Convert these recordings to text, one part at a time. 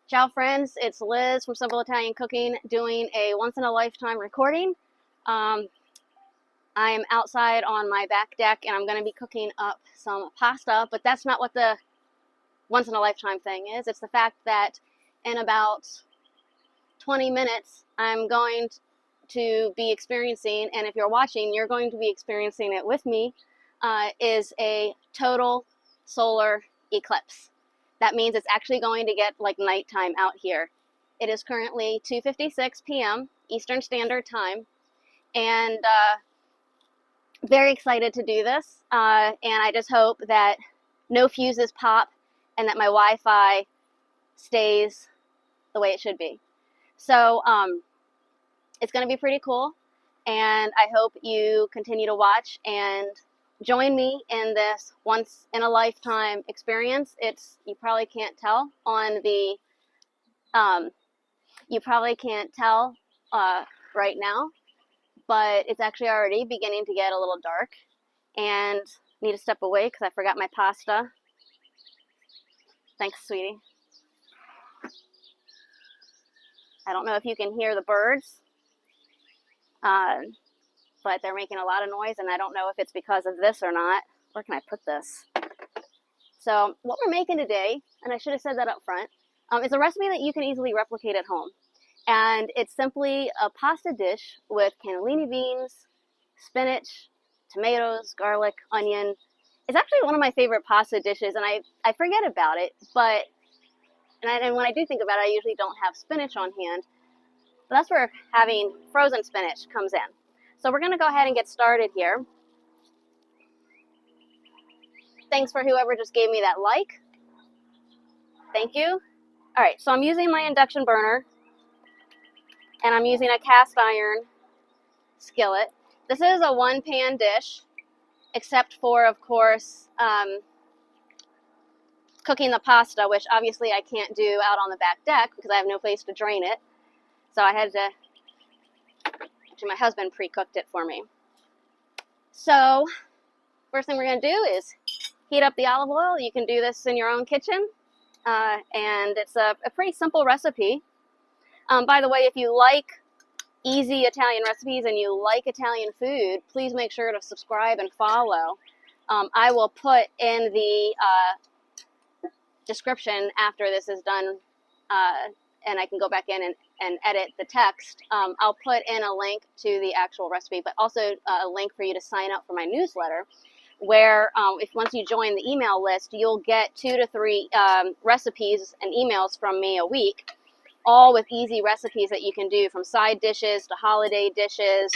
Ciao friends, it's Liz from Simple Italian Cooking doing a once-in-a-lifetime recording. I am outside on my back deck and I'm going to be cooking up some pasta, but that's not what the once-in-a-lifetime thing is. It's the fact that in about 20 minutes I'm going to be experiencing, and if you're watching, you're going to be experiencing it with me, is a total solar eclipse. That means it's actually going to get like nighttime out here. It is currently 2:56 p.m. Eastern Standard Time, and very excited to do this. And I just hope that no fuses pop and that my Wi-Fi stays the way it should be. So it's going to be pretty cool, and I hope you continue to watch and join me in this once-in-a-lifetime experience. You probably can't tell on the, right now, but it's actually already beginning to get a little dark, and I need to step away because I forgot my pasta. Thanks, sweetie. I don't know if you can hear the birds, but they're making a lot of noise, and I don't know if it's because of this or not. Where can I put this? So what we're making today, and I should have said that up front, is a recipe that you can easily replicate at home. And it's simply a pasta dish with cannellini beans, spinach, tomatoes, garlic, onion. It's actually one of my favorite pasta dishes, and I forget about it, and when I do think about it, I usually don't have spinach on hand. But that's where having frozen spinach comes in. So we're going to go ahead and get started here. Thanks for whoever just gave me that like. Thank you. All right, so I'm using my induction burner, and I'm using a cast iron skillet. This is a one-pan dish, except for, of course, cooking the pasta, which obviously I can't do out on the back deck because I have no place to drain it. So I had to, actually my husband pre-cooked it for me. So first thing we're going to do is heat up the olive oil. You can do this in your own kitchen, and it's a pretty simple recipe. By the way, if you like easy Italian recipes and you like Italian food, please make sure to subscribe and follow. I will put in the description after this is done, and I can go back in and edit the text. I'll put in a link to the actual recipe, but also a link for you to sign up for my newsletter, where once you join the email list, you'll get 2 to 3 recipes and emails from me a week, all with easy recipes that you can do, from side dishes to holiday dishes,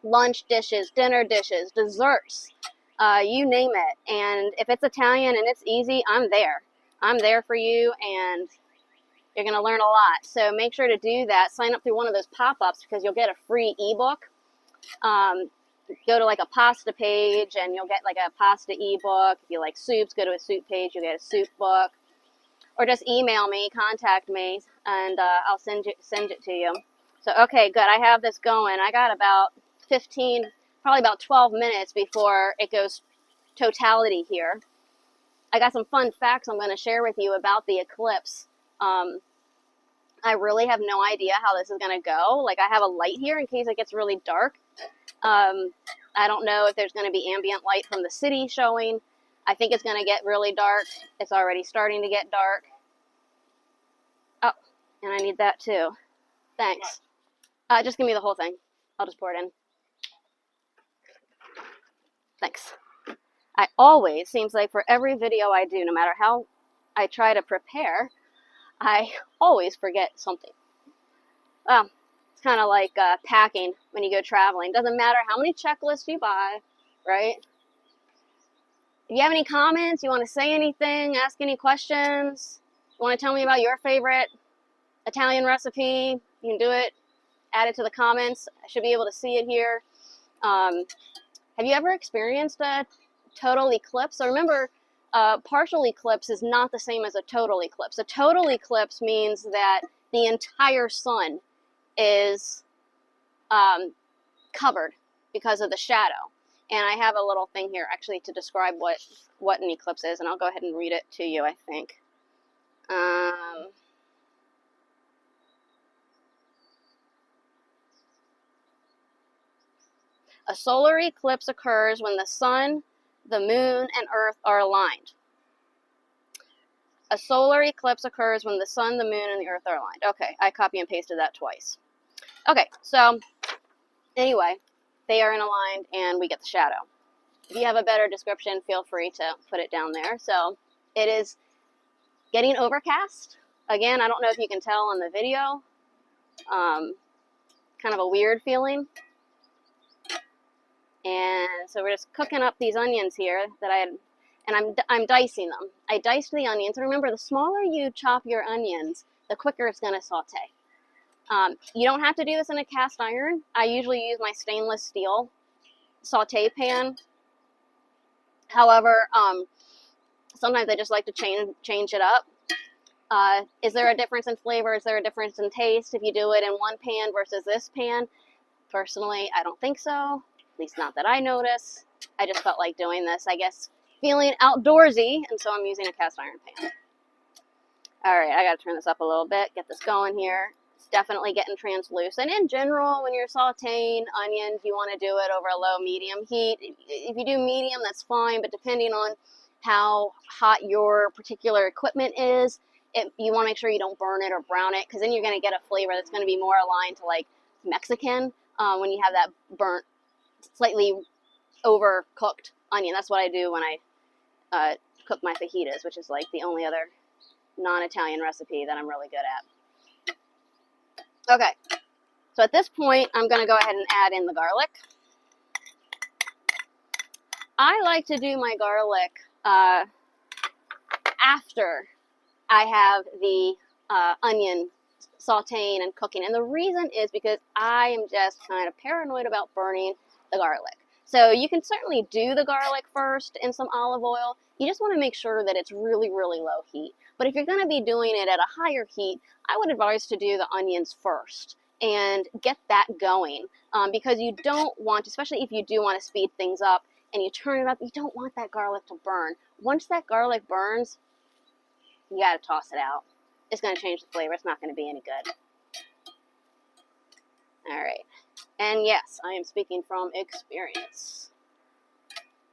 lunch dishes, dinner dishes, desserts, you name it. And if it's Italian and it's easy, I'm there. I'm there for you, and you're going to learn a lot. So make sure to do that. Sign up through one of those pop-ups because you'll get a free ebook. Go to like a pasta page and you'll get like a pasta ebook. If you like soups, go to a soup page, you'll get a soup book. Or just email me, contact me, and I'll send it to you. So, okay, good. I have this going. I got about 15, probably about 12 minutes before it goes totality here. I got some fun facts I'm going to share with you about the eclipse. I really have no idea how this is going to go. Like, I have a light here in case it gets really dark. I don't know if there's going to be ambient light from the city showing. I think it's going to get really dark. It's already starting to get dark. Oh, and I need that too. Thanks. Just give me the whole thing. I'll just pour it in. Thanks. I always, seems like for every video I do, no matter how I try to prepare, I always forget something. Well, it's kind of like packing when you go traveling. Doesn't matter how many checklists you buy, right? If you have any comments, you want to say anything, ask any questions, you want to tell me about your favorite Italian recipe, you can do it. Add it to the comments. I should be able to see it here. Have you ever experienced a total eclipse? So remember, partial eclipse is not the same as a total eclipse. A total eclipse means that the entire sun is covered because of the shadow. And I have a little thing here actually to describe what an eclipse is, and I'll go ahead and read it to you, I think. A solar eclipse occurs when the sun, the moon, and earth are aligned. A solar eclipse occurs when the sun, the moon, and the earth are aligned. Okay, I copy and pasted that twice. Okay, so anyway, they are in aligned and we get the shadow. If you have a better description, feel free to put it down there. So it is getting overcast. Again, I don't know if you can tell on the video. Kind of a weird feeling. And so we're just cooking up these onions here that I had, and I'm dicing them. I diced the onions. And remember, the smaller you chop your onions, the quicker it's going to saute. You don't have to do this in a cast iron. I usually use my stainless steel saute pan. However, sometimes I just like to change it up. Is there a difference in flavor? Is there a difference in taste if you do it in one pan versus this pan? Personally, I don't think so. At least not that I notice. I just felt like doing this, I guess, feeling outdoorsy, and so I'm using a cast iron pan. Alright, I gotta turn this up a little bit, get this going here. It's definitely getting translucent. In general, when you're sauteing onions, you want to do it over a low-medium heat. If you do medium, that's fine, but depending on how hot your particular equipment is, you want to make sure you don't burn it or brown it, because then you're going to get a flavor that's going to be more aligned to like Mexican when you have that burnt, slightly overcooked onion. That's what I do when I cook my fajitas, which is like the only other non-Italian recipe that I'm really good at. Okay, so at this point, I'm going to go ahead and add in the garlic. I like to do my garlic after I have the onion sauteing and cooking. And the reason is because I am just kind of paranoid about burning the garlic. So you can certainly do the garlic first in some olive oil. You just want to make sure that it's really, really low heat. But if you're going to be doing it at a higher heat, I would advise to do the onions first and get that going. Because you don't want, especially if you do want to speed things up and you turn it up, you don't want that garlic to burn. Once that garlic burns, you got to toss it out. It's going to change the flavor. It's not going to be any good. All right. And yes, I am speaking from experience.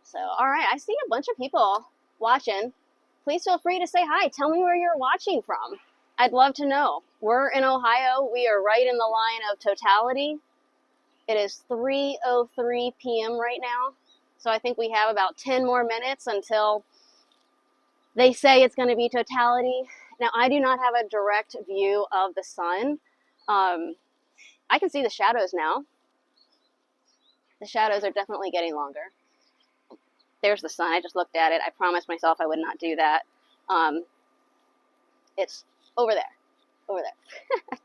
So, all right, I see a bunch of people watching. Please feel free to say hi. Tell me where you're watching from. I'd love to know. We're in Ohio. We are right in the line of totality. It is 3:03 p.m. right now. So I think we have about 10 more minutes until they say it's going to be totality. Now, I do not have a direct view of the sun. I can see the shadows now. The shadows are definitely getting longer. There's the sun. I just looked at it. I promised myself I would not do that. It's over there. Over there.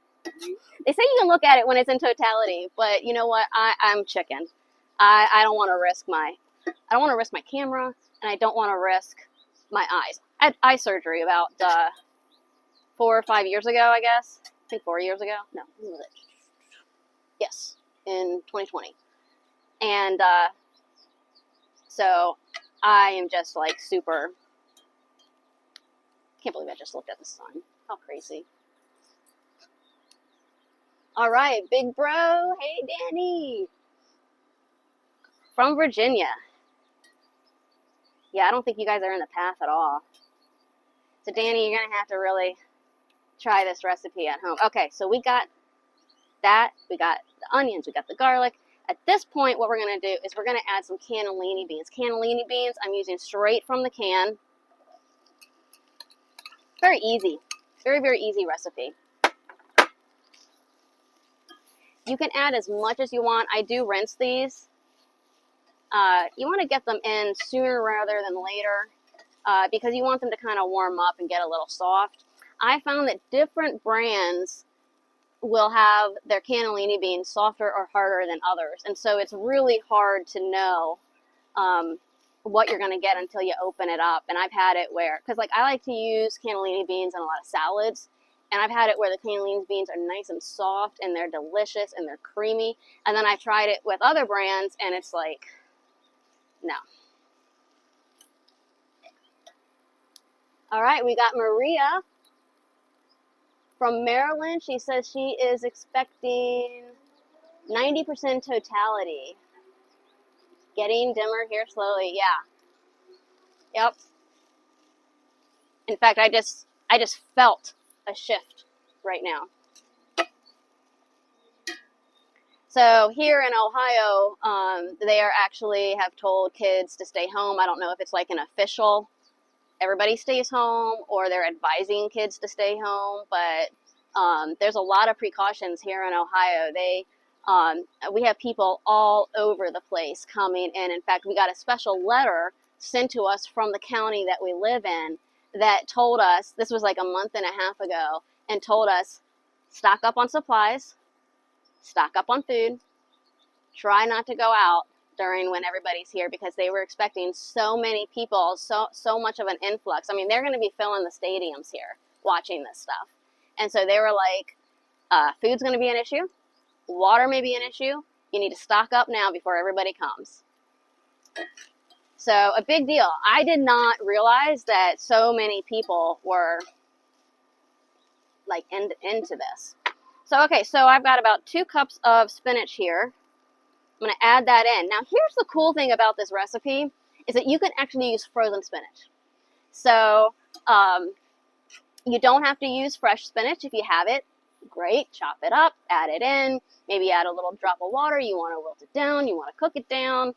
They say you can look at it when it's in totality, but you know what? I'm chicken. I don't want to risk my camera, and I don't want to risk my eyes. I had eye surgery about 4 or 5 years ago, I guess. I think 4 years ago. No, when was it? Yes, in 2020. And so I am just like super. Can't believe I just looked at the sun. How crazy. All right, big bro. Hey, Danny. From Virginia. Yeah, I don't think you guys are in the path at all. So, Danny, you're going to have to really try this recipe at home. Okay, so we got that. We got the onions. We got the garlic. At this point, what we're going to do is we're going to add some cannellini beans. Cannellini beans I'm using straight from the can. Very easy. Very, very easy recipe. You can add as much as you want. I do rinse these. You want to get them in sooner rather than later because you want them to kind of warm up and get a little soft. I found that different brands will have their cannellini beans softer or harder than others. And so it's really hard to know what you're going to get until you open it up. And I've had it where, because like I like to use cannellini beans in a lot of salads. And I've had it where the cannellini beans are nice and soft and they're delicious and they're creamy. And then I've tried it with other brands and it's like, no. All right, we got Maria from Maryland. She says she is expecting 90% totality. getting dimmer here slowly. Yeah. Yep. In fact, I just felt a shift right now. So here in Ohio, they are actually have told kids to stay home. I don't know if it's like an official, everybody stays home, or they're advising kids to stay home, but there's a lot of precautions here in Ohio. We have people all over the place coming in. In fact, we got a special letter sent to us from the county that we live in that told us, this was like a month and a half ago, and told us, stock up on supplies, stock up on food, try not to go out during when everybody's here, because they were expecting so many people, so much of an influx. I mean, they're going to be filling the stadiums here watching this stuff. And so they were like, food's going to be an issue, water may be an issue, you need to stock up now before everybody comes. So a big deal. I did not realize that so many people were like into this. So, okay, so I've got about 2 cups of spinach here. I'm going to add that in. Now, here's the cool thing about this recipe is that you can actually use frozen spinach. So, you don't have to use fresh spinach. If you have it, great, chop it up, add it in, maybe add a little drop of water. You want to wilt it down, you want to cook it down.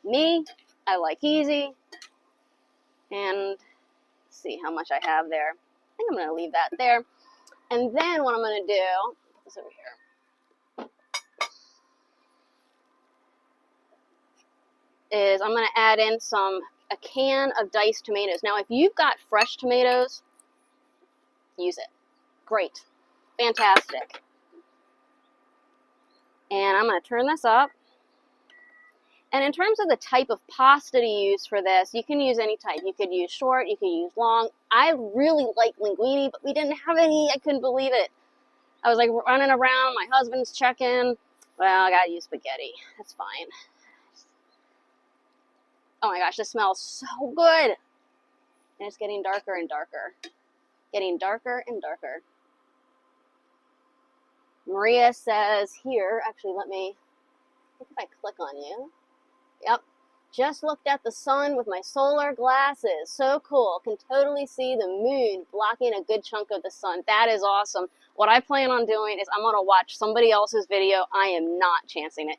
Me, I like easy. And let's see how much I have there. I think I'm going to leave that there. And then what I'm going to do, put this over here, is I'm going to add in a can of diced tomatoes. Now, if you've got fresh tomatoes, use it. Great. Fantastic. And I'm going to turn this up. And in terms of the type of pasta to use for this, you can use any type. You could use short, you could use long. I really like linguine, but we didn't have any. I couldn't believe it. I was like running around, my husband's checking. Well, I gotta use spaghetti. That's fine. Oh my gosh, this smells so good. And it's getting darker and darker. Getting darker and darker. Maria says here, actually let me, I think if I click on you. Yep. Just looked at the sun with my solar glasses. So cool. Can totally see the moon blocking a good chunk of the sun. That is awesome. What I plan on doing is I'm going to watch somebody else's video. I am not chancing it.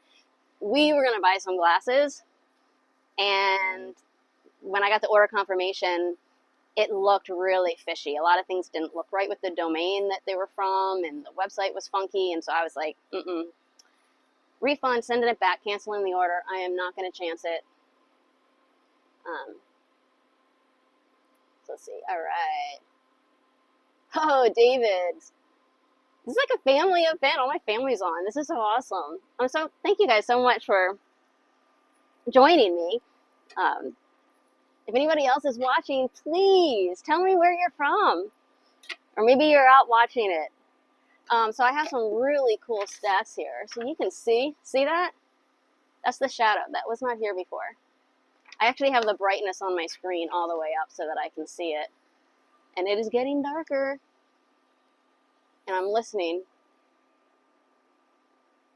We were going to buy some glasses, and when I got the order confirmation, it looked really fishy. A lot of things didn't look right with the domain that they were from, and the website was funky, and so I was like, refund, sending it back, canceling the order. I am not going to chance it. So let's see. All right. Oh, David. This is like a family event. All my family's on. This is so awesome. Thank you guys so much for joining me. If anybody else is watching, please tell me where you're from. Or maybe you're out watching it. So I have some really cool stats here. So you can see that? That's the shadow. That was not here before. I actually have the brightness on my screen all the way up so that I can see it. And it is getting darker. And I'm listening.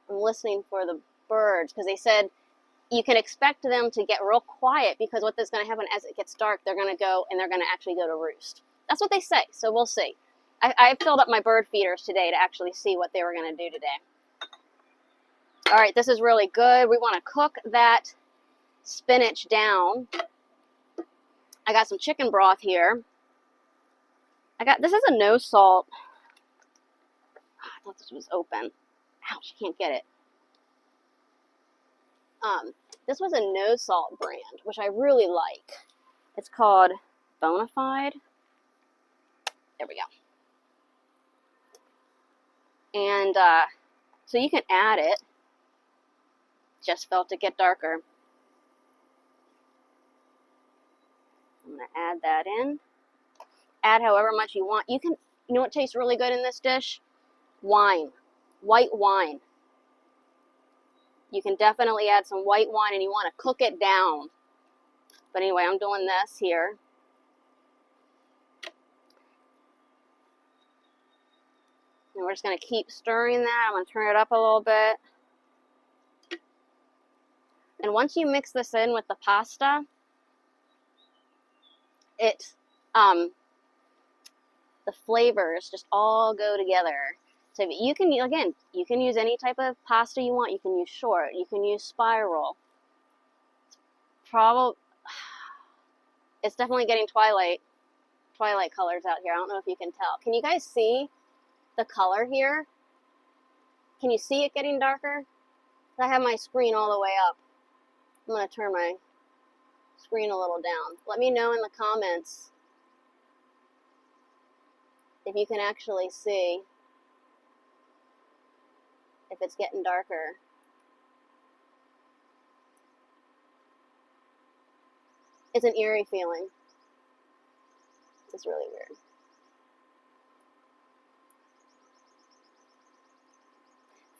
I'm listening for the birds, because they said you can expect them to get real quiet, because what is going to happen as it gets dark, they're going to go and they're going to actually go to roost. That's what they say, so we'll see. I filled up my bird feeders today to actually see what they were going to do today. All right, this is really good. We want to cook that spinach down. I got some chicken broth here. This is a no salt. I thought this was open. Ouch, I can't get it. This was a no salt brand, which I really like. It's called Bonafide. There we go. And so you can add it. Just felt it get darker. I'm going to add that in. Add however much you want. You know what tastes really good in this dish? Wine. White wine. You can definitely add some white wine, and you want to cook it down. But anyway, I'm doing this here. And we're just going to keep stirring that. I'm going to turn it up a little bit. And once you mix this in with the pasta, it, the flavors just all go together. So you can, again, you can use any type of pasta you want. You can use short, you can use spiral. It's definitely getting twilight colors out here. I don't know if you can tell. Can you guys see the color here? Can you see it getting darker? I have my screen all the way up. I'm going to turn my screen a little down. Let me know in the comments if you can actually see if it's getting darker. It's an eerie feeling. It's really weird.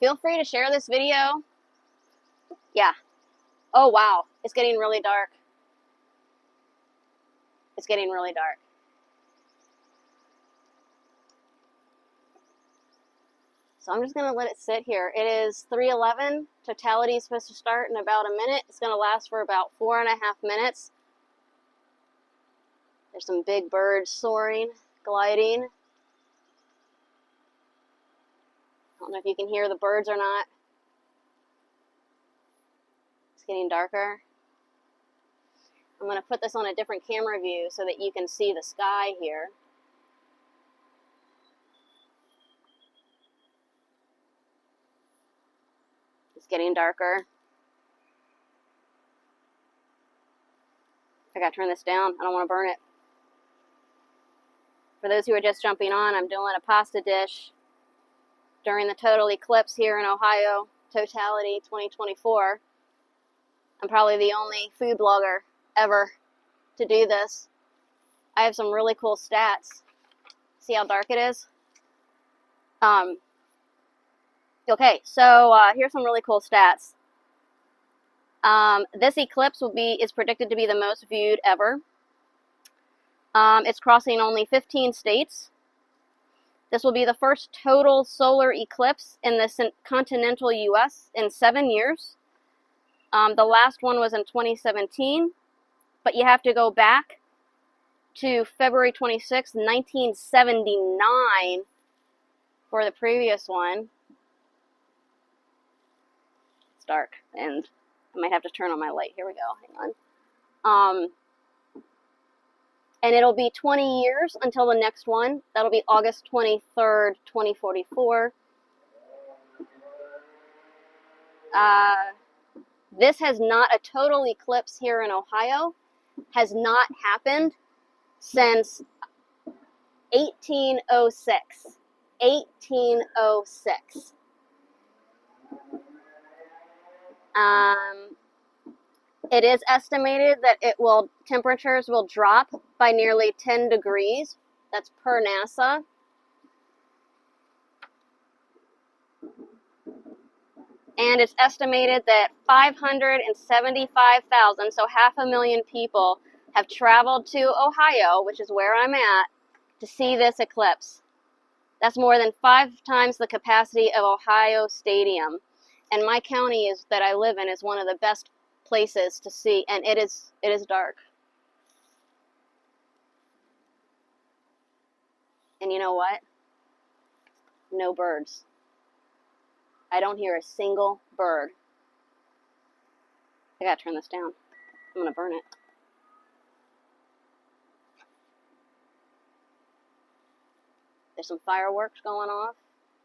Feel free to share this video. Yeah. Oh, wow. It's getting really dark. It's getting really dark. So I'm just going to let it sit here. It is 3:11. Totality is supposed to start in about a minute. It's going to last for about 4.5 minutes. There's some big birds soaring, gliding. I don't know if you can hear the birds or not. It's getting darker. I'm going to put this on a different camera view so that you can see the sky here. It's getting darker. I gotta turn this down. I don't want to burn it. For those who are just jumping on, I'm doing a pasta dish during the total eclipse here in Ohio, Totality 2024. I'm probably the only food blogger ever to do this. I have some really cool stats. See how dark it is? Okay, so here's some really cool stats. This eclipse is predicted to be the most viewed ever. It's crossing only 15 states. This will be the first total solar eclipse in the continental U.S. in 7 years. The last one was in 2017, but you have to go back to February 26, 1979 for the previous one. It's dark, and I might have to turn on my light. Here we go. Hang on. And it'll be 20 years until the next one. That'll be August 23rd, 2044. This has not, a total eclipse here in Ohio has not happened since 1806. 1806. It is estimated that temperatures will drop by nearly 10 degrees. That's per NASA. And it's estimated that 575,000, so 500,000 people, have traveled to Ohio, which is where I'm at, to see this eclipse. That's more than 5 times the capacity of Ohio Stadium. And my county that I live in is one of the best places to see, and it is dark. And you know what? No birds. I don't hear a single bird. I gotta turn this down. I'm gonna burn it. There's some fireworks going off.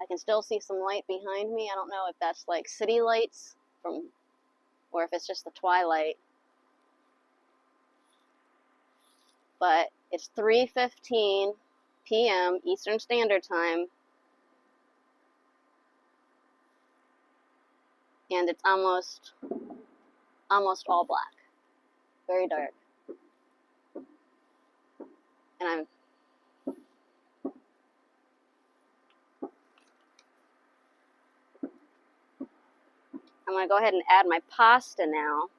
I can still see some light behind me. I don't know if that's like city lights or if it's just the twilight. But it's 3:15 p.m. Eastern Standard Time. And it's almost all black. Very dark. And I'm going to go ahead and add my pasta now.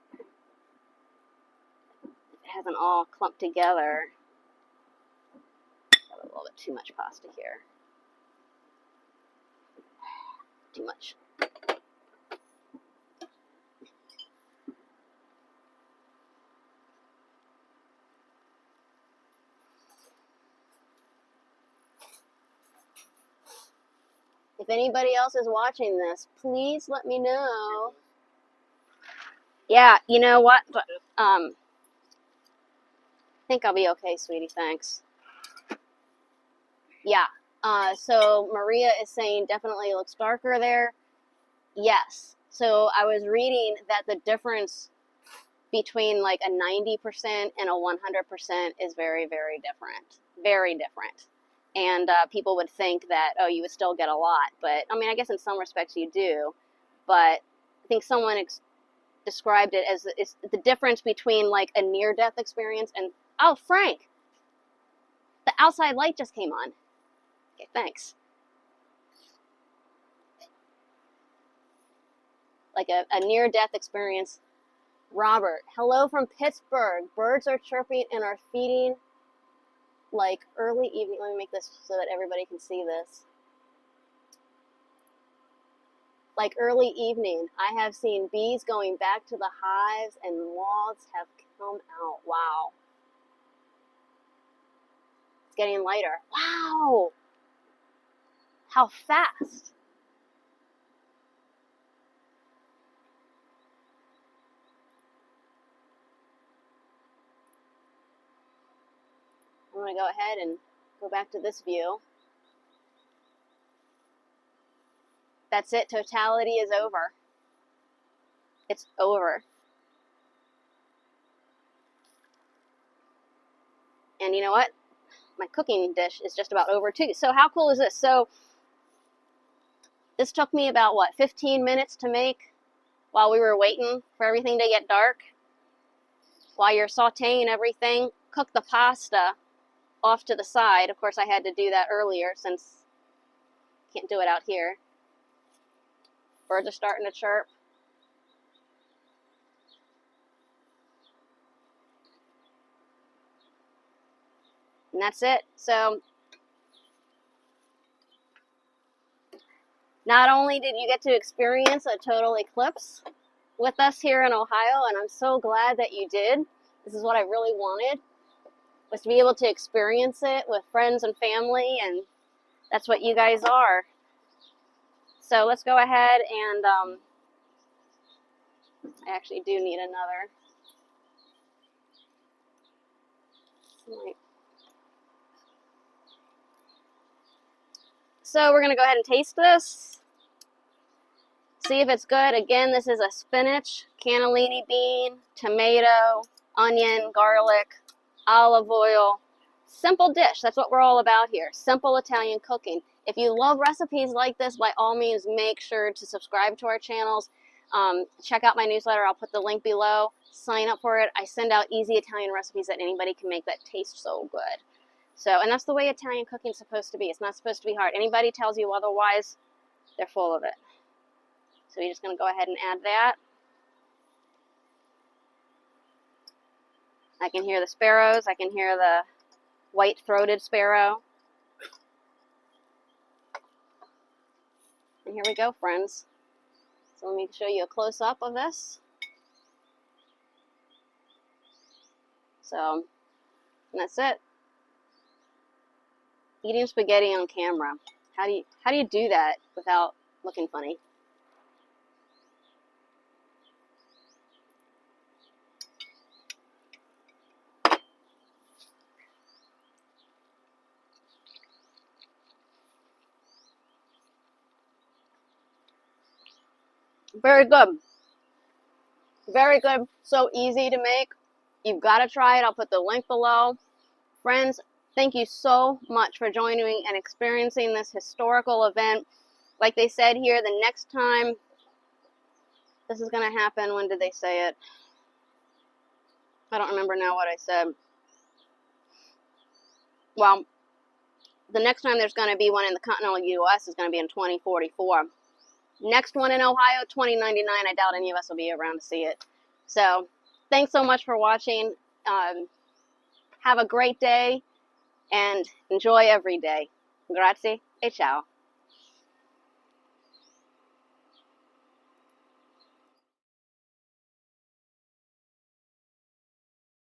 It hasn't all clumped together. Got a little bit too much pasta here. Too much. If anybody else is watching this, please let me know. Yeah, you know what? But, I think I'll be okay, sweetie. Thanks. Yeah. So Maria is saying definitely looks darker there. Yes. So I was reading that the difference between like a 90% and a 100% is very, very different. Very different. And people would think that, oh, you would still get a lot. But, I mean, I guess in some respects you do. But I think someone described it as it's the difference between like a near-death experience and, oh, Frank, the outside light just came on. Okay, thanks. Like a near-death experience. Robert, hello from Pittsburgh. Birds are chirping and are feeding like early evening. Let me make this so that everybody can see this. Like early evening, I have seen bees going back to the hives and moths have come out. Wow. It's getting lighter. Wow. How fast. I'm going to go ahead and go back to this view. That's it. Totality is over. It's over. And you know what? My cooking dish is just about over too. So how cool is this? So this took me about, what, 15 minutes to make while we were waiting for everything to get dark. While you're sauteing everything, cook the pasta off to the side. Of course, I had to do that earlier since I can't do it out here. Birds are starting to chirp. And that's it. So not only did you get to experience a total eclipse with us here in Ohio, and I'm so glad that you did. This is what I really wanted, was to be able to experience it with friends and family, and that's what you guys are. So let's go ahead and I actually do need another. So we're going to go ahead and taste this. See if it's good. Again, this is a spinach, cannellini bean, tomato, onion, garlic, olive oil. Simple dish. That's what we're all about here. Simple Italian cooking. If you love recipes like this, by all means, make sure to subscribe to our channels. Check out my newsletter. I'll put the link below. Sign up for it. I send out easy Italian recipes that anybody can make that taste so good. So, and that's the way Italian cooking is supposed to be. It's not supposed to be hard. Anybody tells you otherwise, they're full of it. So you're just going to go ahead and add that. I can hear the sparrows. I can hear the white-throated sparrow. And here we go, friends. So let me show you a close-up of this. So, and that's it. Eating spaghetti on camera. How do you do that without looking funny? Very good. Very good. So easy to make. You've got to try it. I'll put the link below. Friends, thank you so much for joining me and experiencing this historical event. Like they said here, the next time this is going to happen, when did they say it? I don't remember now what I said. Well, the next time there's going to be one in the continental U.S. is going to be in 2044. Next one in Ohio, 2099. I doubt any of us will be around to see it. So, thanks so much for watching. Have a great day and enjoy every day. Grazie e ciao.